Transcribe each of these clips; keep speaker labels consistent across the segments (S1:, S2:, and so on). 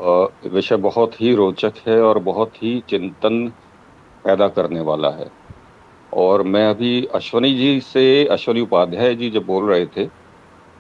S1: विषय बहुत ही रोचक है और बहुत ही चिंतन पैदा करने वाला है। और मैं अभी अश्वनी उपाध्याय जी जब बोल रहे थे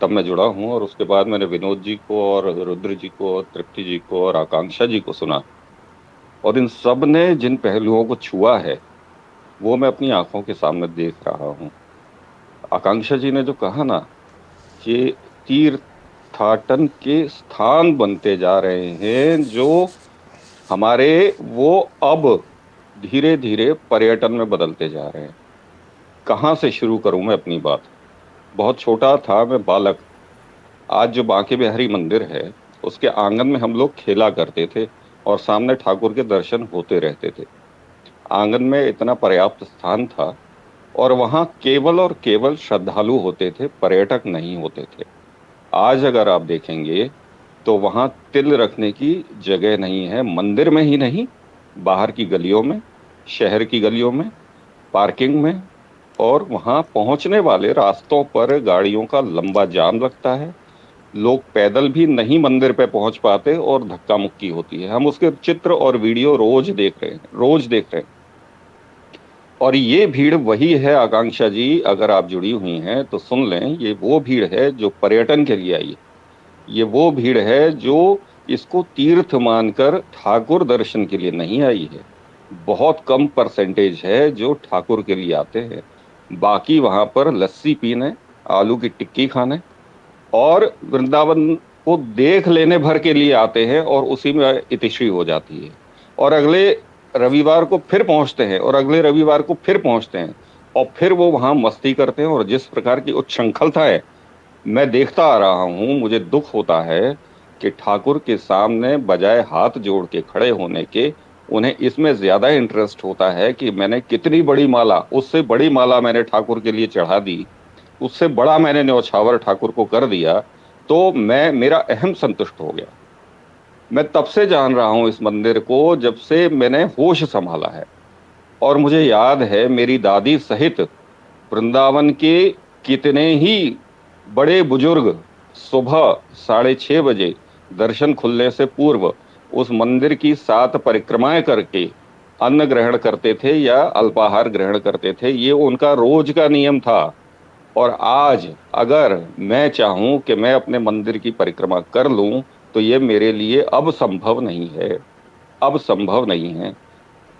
S1: तब मैं जुड़ा हूँ, और उसके बाद मैंने विनोद जी को और रुद्र जी को और तृप्ति जी को और आकांक्षा जी को सुना। और इन सब ने जिन पहलुओं को छुआ है वो मैं अपनी आंखों के सामने देख रहा हूँ। आकांक्षा जी ने जो कहा ना कि तीर्थाटन के स्थान बनते जा रहे हैं जो हमारे, वो अब धीरे धीरे पर्यटन में बदलते जा रहे हैं। कहाँ से शुरू करूं मैं अपनी बात। बहुत छोटा था मैं, बालक। आज जो बांके बिहारी मंदिर है उसके आंगन में हम लोग खेला करते थे और सामने ठाकुर के दर्शन होते रहते थे। आंगन में इतना पर्याप्त स्थान था और वहां केवल और केवल श्रद्धालु होते थे, पर्यटक नहीं होते थे। आज अगर आप देखेंगे तो वहां तिल रखने की जगह नहीं है, मंदिर में ही नहीं, बाहर की गलियों में, शहर की गलियों में, पार्किंग में। और वहां पहुंचने वाले रास्तों पर गाड़ियों का लंबा जाम लगता है। लोग पैदल भी नहीं मंदिर पे पहुंच पाते और धक्का मुक्की होती है। हम उसके चित्र और वीडियो रोज देख रहे हैं, रोज देख रहे हैं। और ये भीड़ वही है आकांक्षा जी, अगर आप जुड़ी हुई हैं तो सुन लें, ये वो भीड़ है जो पर्यटन के लिए आई है। ये वो भीड़ है जो इसको तीर्थ मानकर ठाकुर दर्शन के लिए नहीं आई है। बहुत कम परसेंटेज है जो ठाकुर के लिए आते हैं। बाकी वहां पर लस्सी पीने, आलू की टिक्की खाने और वृंदावन को देख लेने भर के लिए आते हैं, और उसी में इतिश्री हो जाती है। और अगले रविवार को फिर पहुंचते हैं और अगले रविवार को फिर पहुंचते हैं, और फिर वो वहां मस्ती करते हैं। और जिस प्रकार की उच्छृंखलता है मैं देखता आ रहा हूं, मुझे दुख होता है कि ठाकुर के सामने बजाय हाथ जोड़ के खड़े होने के, उन्हें इसमें ज्यादा इंटरेस्ट होता है कि मैंने कितनी बड़ी माला, उससे बड़ी माला मैंने ठाकुर के लिए चढ़ा दी, उससे बड़ा मैंने न्यौछावर ठाकुर को कर दिया, तो मैं, मेरा अहम संतुष्ट हो गया। मैं तब से जान रहा हूं इस मंदिर को जब से मैंने होश संभाला है। और मुझे याद है मेरी दादी सहित वृंदावन के कितने ही बड़े बुजुर्ग सुबह 6:30 बजे दर्शन खुलने से पूर्व उस मंदिर की 7 परिक्रमाएं करके अन्न ग्रहण करते थे या अल्पाहार ग्रहण करते थे। ये उनका रोज का नियम था। और आज अगर मैं चाहूं कि मैं अपने मंदिर की परिक्रमा कर लूं तो ये मेरे लिए अब संभव नहीं है। अब संभव नहीं है।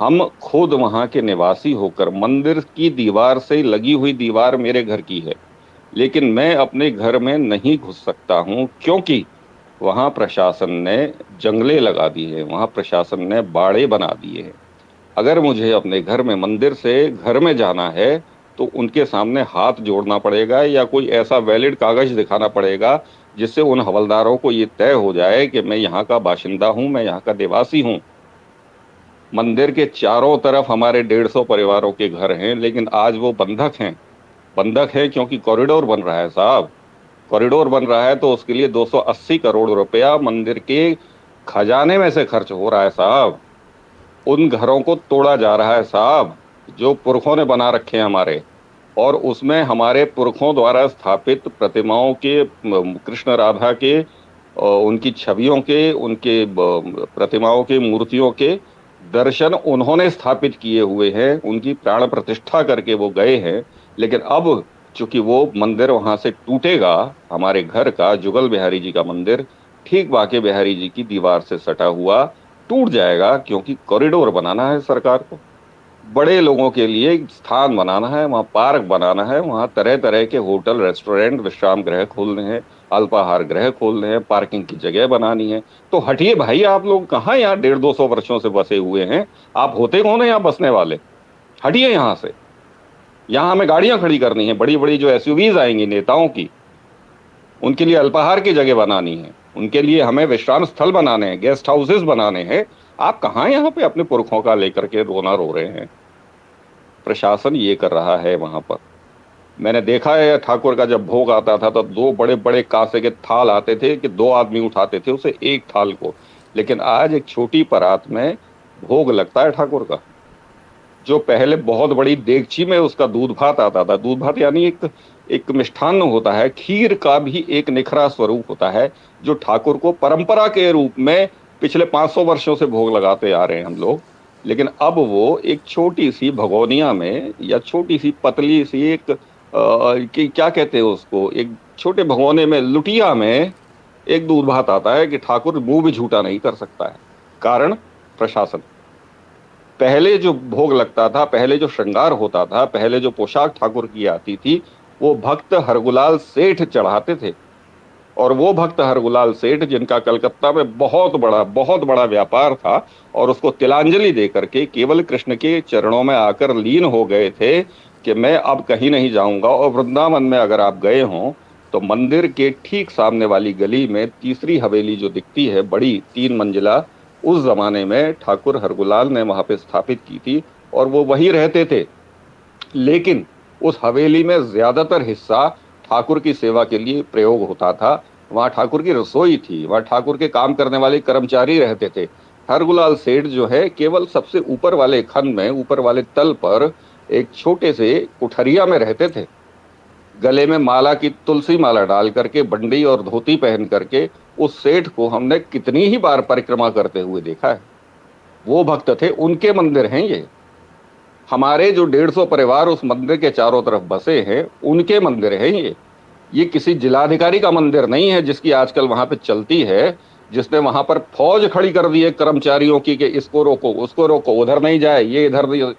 S1: हम खुद वहां के निवासी होकर, मंदिर की दीवार से लगी हुई दीवार मेरे घर की है, लेकिन मैं अपने घर में नहीं घुस सकता हूं क्योंकि वहां प्रशासन ने जंगले लगा दी है, वहां प्रशासन ने बाड़े बना दिए हैं। अगर मुझे अपने घर में, मंदिर से घर में जाना है तो उनके सामने हाथ जोड़ना पड़ेगा या कोई ऐसा वैलिड कागज दिखाना पड़ेगा जिससे उन हवलदारों को ये तय हो जाए कि मैं यहाँ का बाशिंदा हूँ, मैं यहाँ का निवासी हूँ। मंदिर के चारों तरफ हमारे 150 परिवारों के घर हैं, लेकिन आज वो बंधक हैं। बंधक है क्योंकि कॉरिडोर बन रहा है साहब। कॉरिडोर बन रहा है तो उसके लिए 280 करोड़ रुपया मंदिर के खजाने में से खर्च हो रहा है साहब। उन घरों को तोड़ा जा रहा है साहब जो पुरखों ने बना रखे हैं हमारे। और उसमें हमारे पुरखों द्वारा स्थापित प्रतिमाओं के, कृष्ण राधा के, उनकी छवियों के, उनके प्रतिमाओं के, मूर्तियों के दर्शन उन्होंने स्थापित किए हुए हैं, उनकी प्राण प्रतिष्ठा करके वो गए हैं। लेकिन अब चूंकि वो मंदिर वहां से टूटेगा, हमारे घर का, जुगल बिहारी जी का मंदिर ठीक बाके बिहारी जी की दीवार से सटा हुआ टूट जाएगा, क्योंकि कॉरिडोर बनाना है सरकार को, बड़े लोगों के लिए स्थान बनाना है, वहाँ पार्क बनाना है, वहाँ तरह तरह के होटल, रेस्टोरेंट, विश्राम गृह खोलने हैं, अल्पाहार गृह खोलने हैं, पार्किंग की जगह बनानी है। तो हटिए भाई, आप लोग कहाँ यहाँ 150-200 वर्षों से बसे हुए हैं? आप होते कौन है यहाँ बसने वाले? हटिए यहाँ से। यहाँ हमें गाड़ियां खड़ी करनी है, बड़ी बड़ी जो एसयूवीज आएंगी नेताओं की, उनके लिए अल्पाहार की जगह बनानी है, उनके लिए हमें विश्राम स्थल बनाने हैं, गेस्ट हाउसेस बनाने हैं। आप कहाँ यहाँ पे अपने पुरखों का लेकर के रोना रो रहे हैं? प्रशासन ये कर रहा है वहां पर। मैंने देखा है ठाकुर का जब भोग आता था तो 2 बड़े बड़े कांसे के थाल आते थे कि 2 आदमी उठाते थे उसे, एक थाल को। लेकिन आज एक छोटी परात में भोग लगता है ठाकुर का। जो पहले बहुत बड़ी देगची में उसका दूध भात आता था, दूध भात यानी एक एक मिष्ठान्न होता है, खीर का भी एक निखरा स्वरूप होता है, जो ठाकुर को परंपरा के रूप में पिछले 500 वर्षों से भोग लगाते आ रहे हैं हम लोग। लेकिन अब वो एक छोटी सी भगोनिया में, या छोटी सी पतली सी एक कि क्या कहते हैं उसको, एक छोटे भगोने में, लुटिया में एक दूध भात आता है कि ठाकुर मुंह भी झूठा नहीं कर सकता है। कारण प्रशासन। पहले जो भोग लगता था, पहले जो श्रृंगार होता था, पहले जो पोशाक ठाकुर की आती थी, वो भक्त हरगुलाल सेठ चढ़ाते थे। और वो भक्त हरगुलाल सेठ, जिनका कलकत्ता में बहुत बड़ा व्यापार था, और उसको तिलांजलि दे करके केवल कृष्ण के चरणों में आकर लीन हो गए थे कि मैं अब कहीं नहीं जाऊंगा। और वृंदावन में अगर आप गए हों तो मंदिर के ठीक सामने वाली गली में तीसरी हवेली जो दिखती है, बड़ी 3 मंजिला, उस जमाने में ठाकुर हरगुलाल ने वहां पे स्थापित की थी, और वो वहीं रहते थे। लेकिन उस हवेली में ज्यादातर हिस्सा ठाकुर की सेवा के लिए प्रयोग होता था। वहां ठाकुर की रसोई थी, वहां ठाकुर के काम करने वाले कर्मचारी रहते थे। हरगुलाल सेठ जो है केवल सबसे ऊपर वाले खंड में, ऊपर वाले तल पर एक छोटे से कुठरिया में रहते थे। गले में माला की तुलसी माला डाल करके, बंडी और धोती पहन करके उस सेठ को हमने कितनी ही बार परिक्रमा करते हुए देखा है। वो भक्त थे, उनके मंदिर हैं ये। हमारे जो 150 परिवार उस मंदिर के चारों तरफ बसे हैं, उनके मंदिर हैं ये किसी जिलाधिकारी का मंदिर नहीं है, जिसकी आजकल वहां पे चलती है, जिसने वहां पर फौज खड़ी कर दी है कर्मचारियों की कि इसको रोको, उसको रोको, उधर नहीं जाए, ये इधर नहीं।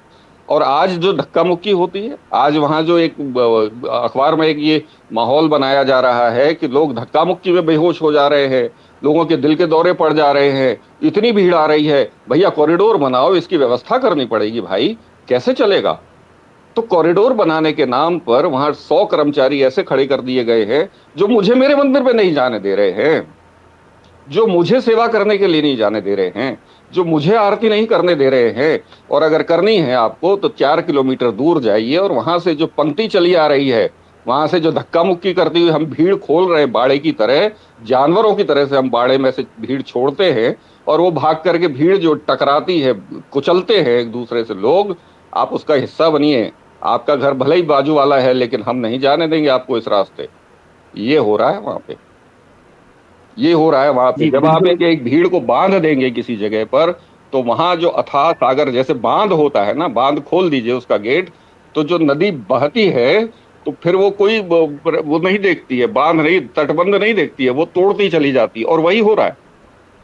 S1: और आज जो धक्का मुक्की होती है, आज वहां जो एक अखबार में एक ये माहौल बनाया जा रहा है कि लोग धक्का मुक्की में बेहोश हो जा रहे हैं, लोगों के दिल के दौरे पड़ जा रहे हैं, इतनी भीड़ आ रही है, भैया कॉरिडोर बनाओ, इसकी व्यवस्था करनी पड़ेगी भाई, कैसे चलेगा। तो कॉरिडोर बनाने के नाम पर वहां 100 कर्मचारी ऐसे खड़े कर दिए गए हैं जो मुझे मेरे मंदिर पे नहीं जाने दे रहे हैं, जो मुझे सेवा करने के लिए नहीं जाने दे रहे हैं, जो मुझे आरती नहीं करने दे रहे हैं। और अगर करनी है आपको तो 4 किलोमीटर दूर जाइए, और वहां से जो पंक्ति चली आ रही है, वहां से जो धक्का मुक्की करती हुई हम भीड़ खोल रहे हैं, बाड़े की तरह, जानवरों की तरह से हम बाड़े में से भीड़ छोड़ते हैं, और वो भाग करके भीड़ जो टकराती है, कुचलते हैं एक दूसरे से लोग, आप उसका हिस्सा बनिए। आपका घर भले ही बाजू वाला है, लेकिन हम नहीं जाने देंगे आपको इस रास्ते। ये हो रहा है वहां पे, ये हो रहा है वहां पे।
S2: जी
S1: जब आप
S2: बिल्कुल।
S1: एक भीड़ को बांध देंगे किसी जगह पर, तो वहां जो अथाह सागर जैसे बांध होता है ना, बांध खोल दीजिए उसका गेट, तो जो नदी बहती है, तो फिर वो कोई वो नहीं देखती है, बांध नहीं, तटबंध नहीं देखती है, वो तोड़ती चली जाती है। और वही हो रहा है,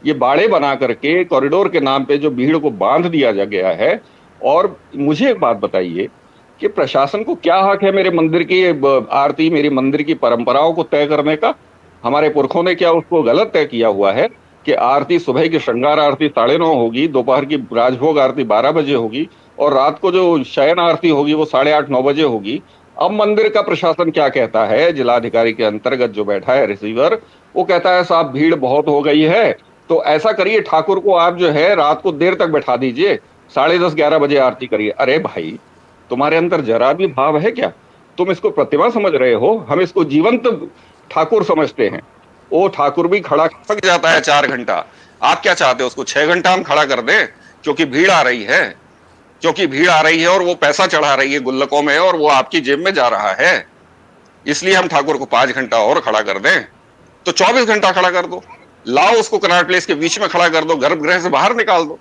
S1: ये बाड़े बना करके कॉरिडोर के नाम पे जो भीड़ को बांध दिया जा गया है। और मुझे एक बात बताइए कि प्रशासन को क्या हक है मेरे मंदिर की आरती, मेरी मंदिर की परंपराओं को तय करने का। हमारे पुरखों ने क्या उसको गलत तय किया हुआ है कि आरती सुबह की श्रृंगार आरती 9:30 होगी, दोपहर की राजभोग आरती 12 बजे होगी, और रात को जो शयन आरती होगी वो 8:30-9 बजे होगी। अब मंदिर का प्रशासन क्या कहता है, जिलाधिकारी के अंतर्गत जो बैठा है रिसीवर, वो कहता है साहब भीड़ बहुत हो गई है, तो ऐसा करिए ठाकुर को आप जो है रात को देर तक बैठा दीजिए, 10:30-11 बजे आरती करिए। अरे भाई, तुम्हारे अंदर जरा भी भाव है क्या? तुम इसको प्रतिमा समझ रहे हो, हम इसको जीवंत ठाकुर समझते हैं। वो ठाकुर भी खड़ा थक जाता है 4 घंटा, आप क्या चाहते हो उसको 6 घंटा हम खड़ा कर दें? क्योंकि भीड़ आ रही है, क्योंकि भीड़ आ रही है, और वो पैसा चढ़ा रही है गुल्लकों में, और वो आपकी जेब में जा रहा है, इसलिए हम ठाकुर को 5 घंटा और खड़ा कर दें? तो 24 घंटा खड़ा कर दो, लाओ उसको कनॉट प्लेस के बीच में खड़ा कर दो, गर्भगृह से बाहर निकाल दो।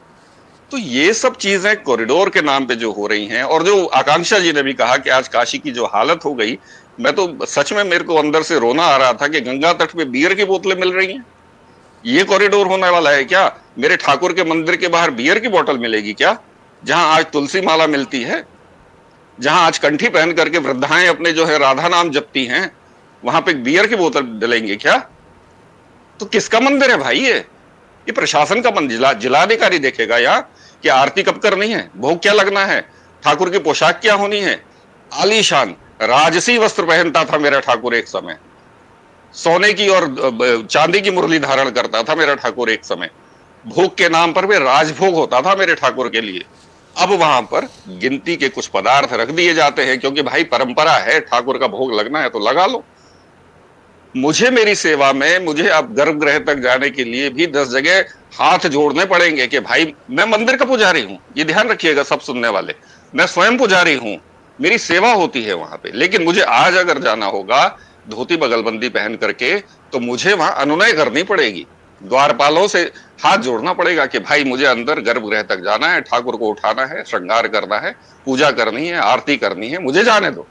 S1: तो ये सब चीजें कॉरिडोर के नाम पे जो हो रही हैं, और जो आकांक्षा जी ने भी कहा कि आज काशी की जो हालत हो गई, मैं तो सच में, मेरे को अंदर से रोना आ रहा था कि गंगा तट पे बियर की बोतलें मिल रही हैं। ये कॉरिडोर होने वाला है क्या? मेरे ठाकुर के मंदिर के बाहर बियर की बोतल मिलेगी क्या? जहां आज तुलसी माला मिलती है, जहां आज कंठी पहन करके वृद्धाएं अपने जो है राधा नाम जपती हैं, वहां पे बियर की बोतल डलेंगे क्या? तो किसका मंदिर है भाई ये प्रशासन का मंदिर। जिलाधिकारी देखेगा यहाँ कि आरती कब करनी है, भोग क्या लगना है, ठाकुर की पोशाक क्या होनी है। आलीशान राजसी वस्त्र पहनता था मेरा ठाकुर एक समय, सोने की और चांदी की मुरली धारण करता था मेरा ठाकुर एक समय, भोग के नाम पर भी राजभोग होता था मेरे ठाकुर के लिए। अब वहां पर गिनती के कुछ पदार्थ रख दिए जाते हैं, क्योंकि भाई परंपरा है, ठाकुर का भोग लगना है तो लगा लो। मुझे मेरी सेवा में, मुझे अब गर्भगृह तक जाने के लिए भी 10 जगह हाथ जोड़ने पड़ेंगे कि भाई मैं मंदिर का पुजारी हूं, ये ध्यान रखिएगा सब सुनने वाले, मैं स्वयं पुजारी हूं, मेरी सेवा होती है वहां पे। लेकिन मुझे आज अगर जाना होगा धोती बगलबंदी पहन करके, तो मुझे वहां अनुनय करनी पड़ेगी, द्वारपालों से हाथ जोड़ना पड़ेगा कि भाई मुझे अंदर गर्भगृह तक जाना है, ठाकुर को उठाना है, श्रृंगार करना है, पूजा करनी है, आरती करनी है, मुझे जाने दो।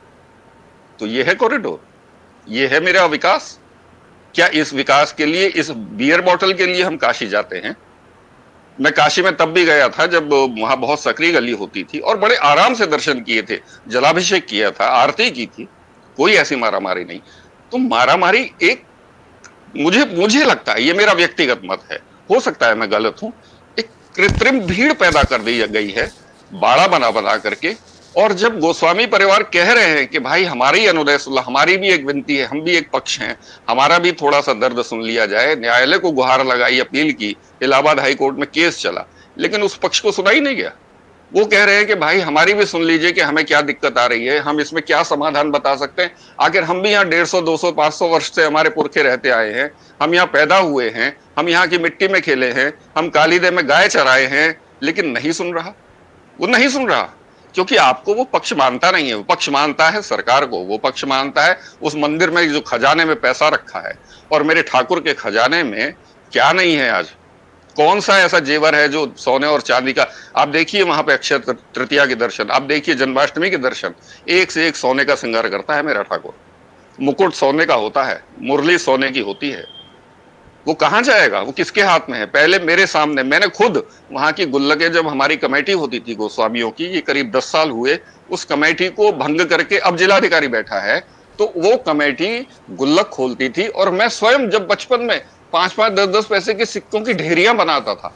S1: तो ये है कॉरिडोर, ये है मेरा विकास। क्या इस विकास के लिए, इस बियर बॉटल के लिए हम काशी जाते हैं? मैं काशी में तब भी गया था जब वहां बहुत सकरी गली होती थी और बड़े आराम से दर्शन किए थे, जलाभिषेक किया था, आरती की थी, कोई ऐसी मारामारी नहीं। तो मारामारी एक, मुझे मुझे लगता है, ये मेरा व्यक्तिगत मत है, हो सकता है मैं गलत हूं, एक कृत्रिम भीड़ पैदा कर दी गई है, बाड़ा बना बना करके। और जब गोस्वामी परिवार कह रहे हैं कि भाई हमारी अनुनय सुन, हमारी भी एक विनती है, हम भी एक पक्ष हैं, हमारा भी थोड़ा सा दर्द सुन लिया जाए, न्यायालय को गुहार लगाई, अपील की, इलाहाबाद हाई कोर्ट में केस चला, लेकिन उस पक्ष को सुना ही नहीं गया। वो कह रहे हैं कि भाई हमारी भी सुन लीजिए कि हमें क्या दिक्कत आ रही है, हम इसमें क्या समाधान बता सकते हैं। आखिर हम भी यहाँ 150, 200, 500 वर्ष से हमारे पुरखे रहते आए हैं, हम यहाँ पैदा हुए हैं, हम यहाँ की मिट्टी में खेले हैं, हम कालीदे में गाय चराए हैं, लेकिन नहीं सुन रहा। वो नहीं सुन रहा क्योंकि आपको वो पक्ष मानता नहीं है। वो पक्ष मानता है सरकार को, वो पक्ष मानता है उस मंदिर में जो खजाने में पैसा रखा है। और मेरे ठाकुर के खजाने में क्या नहीं है आज? कौन सा ऐसा जेवर है जो सोने और चांदी का? आप देखिए वहां पे अक्षय तृतीया के दर्शन, आप देखिए जन्माष्टमी के दर्शन, एक से एक सोने का श्रृंगार करता है मेरा ठाकुर। मुकुट सोने का होता है, मुरली सोने की होती है। वो कहां जाएगा? वो किसके हाथ में है? पहले मेरे सामने, मैंने खुद वहां की गुल्लकें, जब हमारी कमेटी होती थी गोस्वामियों की, ये करीब 10 साल हुए, उस कमेटी को भंग करके अब जिलाधिकारी बैठा है, तो वो कमेटी गुल्लक खोलती थी और मैं स्वयं जब बचपन में 5-5, 10-10 पैसे के सिक्कों की ढेरियां बनाता था,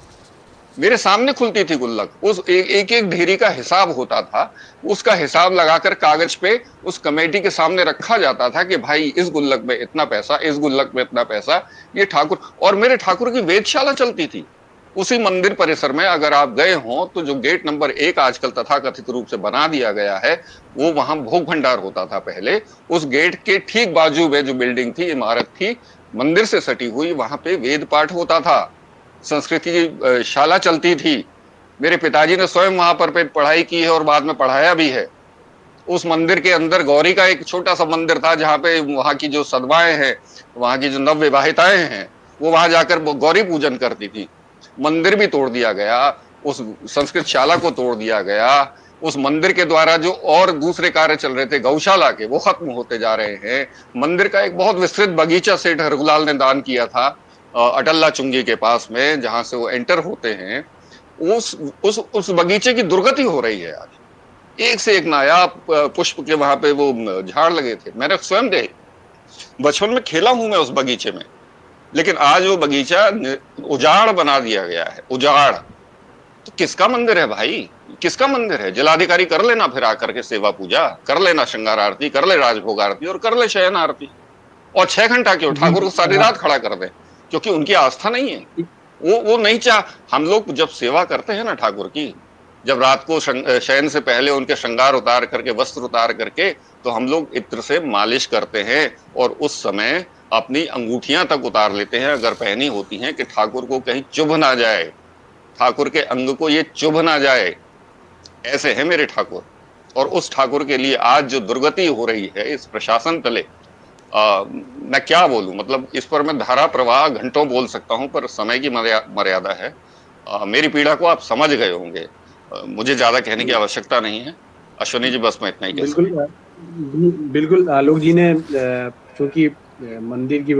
S1: मेरे सामने खुलती थी गुल्लक, उस एक एक ढेरी का हिसाब होता था, उसका हिसाब लगाकर कागज पे उस कमेटी के सामने रखा जाता था कि भाई इस गुल्लक में इतना पैसा, इस गुल्लक में इतना पैसा, ये ठाकुर। और मेरे ठाकुर की वेदशाला चलती थी उसी मंदिर परिसर में। अगर आप गए हो तो जो गेट नंबर 1 आजकल तथाकथित रूप से बना दिया गया है, वो वहां भोग भंडार होता था पहले। उस गेट के ठीक बाजू में जो बिल्डिंग थी, इमारत थी, मंदिर से सटी हुई, वहां पे वेद पाठ होता था, संस्कृति की शाला चलती थी। मेरे पिताजी ने स्वयं वहां पर पे पढ़ाई की है और बाद में पढ़ाया भी है। उस मंदिर के अंदर गौरी का एक छोटा सा मंदिर था, जहां पे वहां की जो सदवाएं हैं, वहां की जो नव विवाहिताएं हैं, वो वहां जाकर गौरी पूजन करती थी। मंदिर भी तोड़ दिया गया, उस संस्कृत शाला को तोड़ दिया गया। उस मंदिर के द्वारा जो और दूसरे कार्य चल रहे थे गौशाला के, वो खत्म होते जा रहे हैं। मंदिर का एक बहुत विस्तृत बगीचा सेठ हरगुलाल ने दान किया था अटल्ला चुंगी के पास में, जहां से वो एंटर होते हैं। उस बगीचे की दुर्गति हो रही है आज। एक से एक नायाब पुष्प के वहां पे वो झाड़ लगे थे, मैंने स्वयं देख, बचपन में खेला हूं मैं उस बगीचे में, लेकिन आज वो बगीचा उजाड़ बना दिया गया है, उजाड़। तो किसका मंदिर है भाई? किसका मंदिर है? जिलाधिकारी कर लेना फिर आकर के सेवा पूजा, कर लेना श्रृंगार आरती, कर ले राजभोग आरती और कर ले शयन आरती। और 6 घंटा क्यों,
S2: जी।
S1: ठाकुर को सारी रात खड़ा कर दे, क्योंकि उनकी आस्था नहीं है। वो नहीं चाह, हम लोग जब सेवा करते हैं ना ठाकुर की, जब रात को शयन से पहले उनके श्रृंगार उतार करके, वस्त्र उतार करके, तो हम लोग इत्र से मालिश करते हैं और उस समय अपनी अंगूठियां तक उतार लेते हैं अगर पहनी होती हैं, कि ठाकुर को कहीं चुभ ना जाए, ठाकुर के अंग को ये चुभ ना जाए। ऐसे है मेरे ठाकुर। और उस ठाकुर के लिए आज जो दुर्गति हो रही है इस प्रशासन तले, मैं क्या बोलूं, मतलब इस पर मैं धारा प्रवाह घंटों बोल सकता हूं, पर समय की मर्यादा है। मेरी पीड़ा को आप समझ गए होंगे, मुझे ज्यादा कहने की आवश्यकता नहीं है। अश्वनी जी, बस मैं इतना ही कह
S2: बिल्कुल
S1: सकता हूं।
S2: बिल्कुल आलोक जी ने, चूंकि मंदिर की